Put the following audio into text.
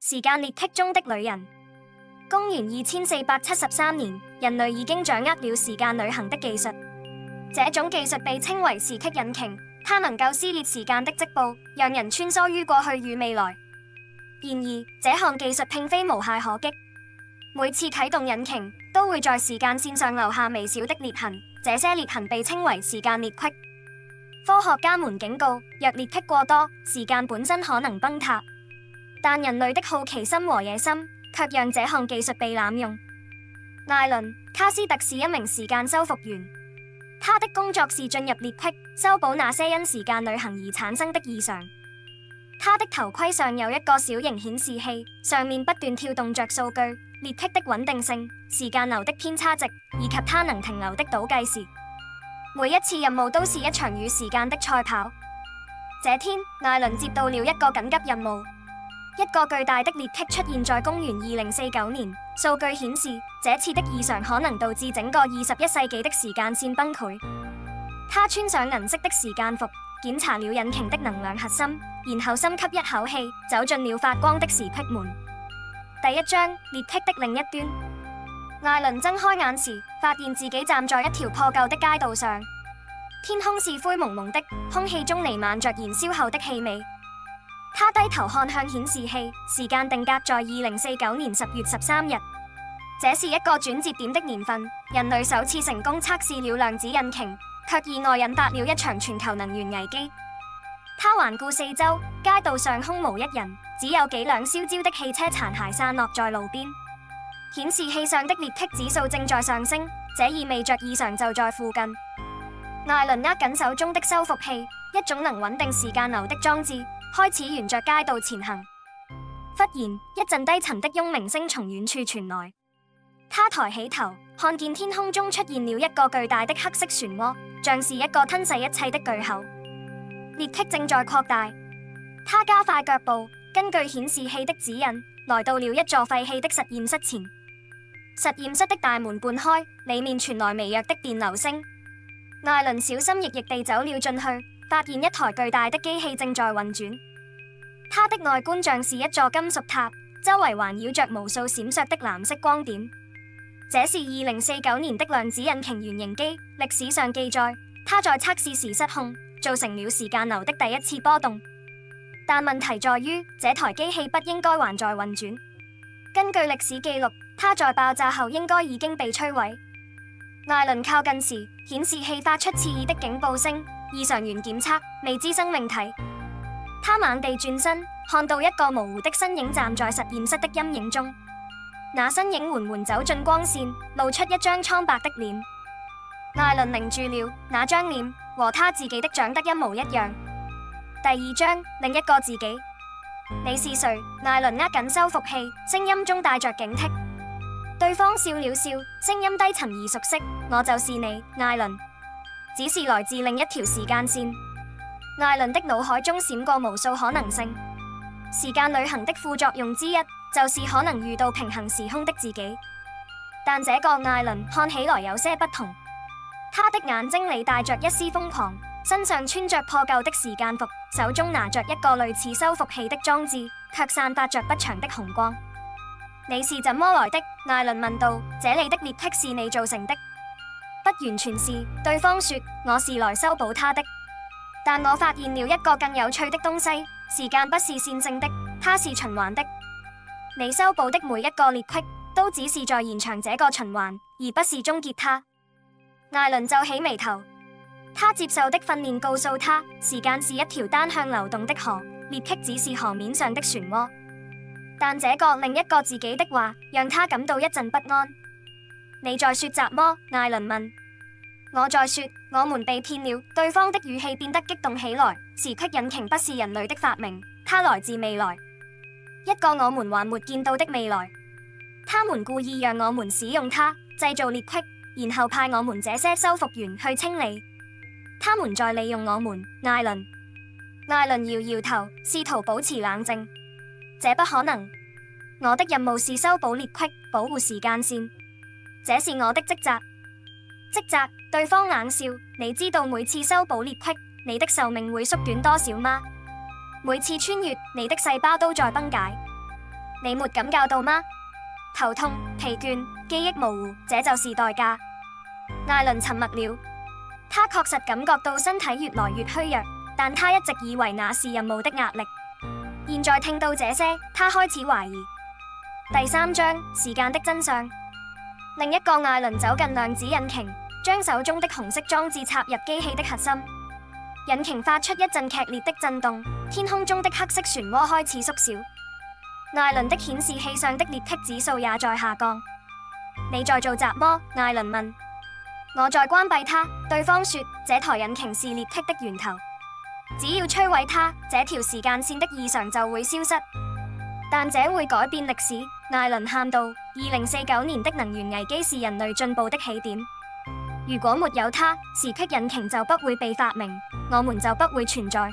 時間裂隙中的旅人。公元2473年，人類已經掌握了時間旅行的技術。這種技術被稱為時隙引擎，它能夠撕裂時間的織布，讓人穿梭於過去與未來。然而，這項技術並非無懈可擊。每次啟動引擎，都會在時間線上留下微小的裂痕，這些裂痕被稱為時間裂隙。科學家們警告，若裂隙過多，時間本身可能崩塌。但人類的好奇心和野心，卻讓這項技術被濫用。艾倫·卡斯特是一名時間修復員，他的工作是進入裂隙，修補那些因時間旅行而產生的異常。他的頭盔上有一個小型顯示器，上面不斷跳動着數據、裂隙的穩定性、時間流的偏差值，以及它能停留的倒計時。每一次任務都是一場與時間的賽跑。這天，艾倫接到了一個緊急任務。一個巨大的裂隙出現在公元2049年，數據顯示這次的異常可能導致整個21世紀的時間線崩潰。他穿上銀色的時間服，檢查了引擎的能量核心，然後深吸一口氣，走進了發光的時隙門。第一章，裂隙的另一端。艾倫睜開眼時，發現自己站在一條破舊的街道上，天空是灰蒙蒙的，空氣中彌漫着燃燒後的氣味。他低頭看向顯示器，時間定格在2049年10月13日。這是一個轉折點的年份，人類首次成功測試了量子引擎，卻意外引發了一場全球能源危機。他環顧四周，街道上空無一人，只有幾輛燒焦的汽車殘骸散落在路邊。顯示器上的裂隙指數正在上升，這意味着異常就在附近。艾倫握緊手中的修復器，一種能穩定時間流的裝置，開始沿着街道前行。忽然，一陣低沉的嗡鳴聲從遠處傳來。他抬起頭，看見天空中出現了一個巨大的黑色漩渦，像是一個吞噬一切的巨口。裂隙正在擴大。他加快腳步，根據顯示器的指引，來到了一座廢棄的實驗室前。實驗室的大門半開，裡面傳來微弱的電流聲。艾倫小心翼翼地走了進去，發現一台巨大的機器正在運轉。它的外觀像是一座金屬塔，周圍環繞着無數閃爍的藍色光點。這是2049年的量子引擎原型機，歷史上記載，它在測試時失控，造成了時間流的第一次波動。但問題在於，這台機器不應該還在運轉。根據歷史記錄，它在爆炸後應該已經被摧毀。艾倫靠近時，顯示器發出刺耳的警報聲，異常源檢測，未知生命體。他猛地轉身，看到一個模糊的身影站在實驗室的陰影中。那身影緩緩走進光線，露出一張蒼白的臉。艾倫凝住了，那張臉和他自己的長得一模一樣。第二章，另一個自己。你是誰？艾倫握緊修復器，聲音中帶着警惕。對方笑了笑，聲音低沉而熟悉。我就是你，艾倫，只是來自另一條時間線。艾倫的腦海中閃過無數可能性。時間旅行的副作用之一，就是可能遇到平行時空的自己。但這個艾倫看起來有些不同，他的眼睛裡帶着一絲瘋狂，身上穿着破舊的時間服，手中拿着一個類似修復器的裝置，卻散發着不祥的紅光。你是怎麼來的？艾倫問道。這裡的裂隙是你造成的？不完全是，對方說，我是來修補它的。但我發現了一個更有趣的東西，時間不是線性的，它是循環的。你修補的每一個裂隙，都只是在延長這個循環，而不是終結它。艾倫皺起眉頭，他接受的訓練告訴他，時間是一條單向流動的河，裂隙只是河面上的漩渦。但這個另一個自己的話，讓他感到一陣不安。你在說雜麼？艾倫問。我在說，我們被騙了。對方的語氣變得激動起來。時隙引擎不是人類的發明，它來自未來，一個我們還沒見到的未來。他們故意讓我們使用它，製造裂隙，然後派我們這些修復員去清理。他們在利用我們。艾倫搖搖頭，試圖保持冷靜。這不可能。我的任務是修補裂隙，保護時間線，這是我的職責。職責？對方冷笑。你知道每次修補裂隙，你的壽命會縮短多少嗎？每次穿越，你的細胞都在崩解。你沒感覺到嗎？頭痛、疲倦、記憶模糊，這就是代價。艾倫沉默了，他確實感覺到身體越來越虛弱，但他一直以為那是任務的壓力。現在聽到這些，他開始懷疑。第3章：時間的真相。另一個艾倫走近量子引擎，將手中的紅色裝置插入機器的核心，引擎發出一陣劇烈的震動，天空中的黑色漩渦開始縮小。艾倫的顯示器上的裂隙指數也在下降。你在做雜麼？艾倫問。我在關閉它，對方說，這台引擎是裂隙的源頭，只要摧毀它，這條時間線的異常就會消失。但這會改變歷史，艾倫喊道。2049年的能源危機是人類進步的起點。如果沒有它，時隙引擎就不會被發明，我們就不會存在。